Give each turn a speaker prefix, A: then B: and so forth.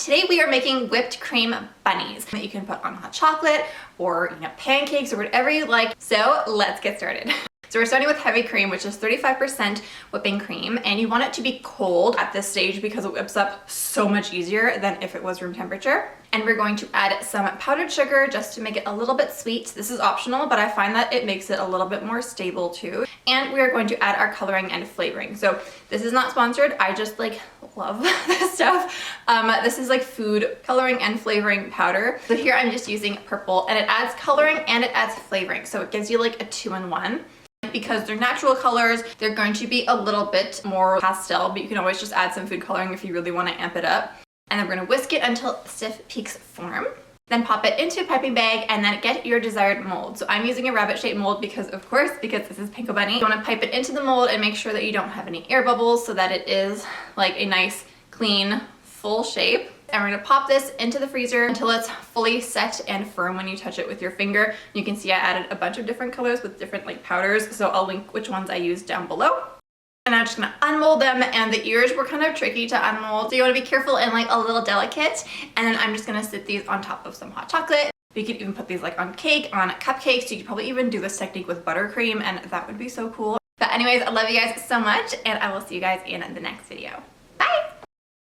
A: Today we are making whipped cream bunnies that you can put on hot chocolate or pancakes or whatever you like. So let's get started. So we're starting with heavy cream, which is 35% whipping cream, and you want it to be cold at this stage because it whips up so much easier than if it was room temperature. And we're going to add some powdered sugar just to make it a little bit sweet. This is optional, but I find that it makes it a little bit more stable too. And we are going to add our coloring and flavoring. So this is not sponsored. I just love this stuff. This is food coloring and flavoring powder. So here I'm just using purple, and it adds coloring and it adds flavoring. So it gives you like a 2-in-1. Because they're natural colors, they're going to be a little bit more pastel, but you can always just add some food coloring if you really want to amp it up. And then we're going to whisk it until stiff peaks form. Then pop it into a piping bag and then get your desired mold. So I'm using a rabbit shaped mold because this is Pinko Bunny. You want to pipe it into the mold and make sure that you don't have any air bubbles so that it is like a nice, clean, full shape. And we're gonna pop this into the freezer until it's fully set and firm when you touch it with your finger. You can see I added a bunch of different colors with different powders, so I'll link which ones I used down below. And I'm just gonna unmold them, and the ears were kind of tricky to unmold, so you wanna be careful and a little delicate. And then I'm just gonna sit these on top of some hot chocolate. You could even put these on cake, on cupcakes. You could probably even do this technique with buttercream, and that would be so cool. But anyways, I love you guys so much, and I will see you guys in the next video. Bye!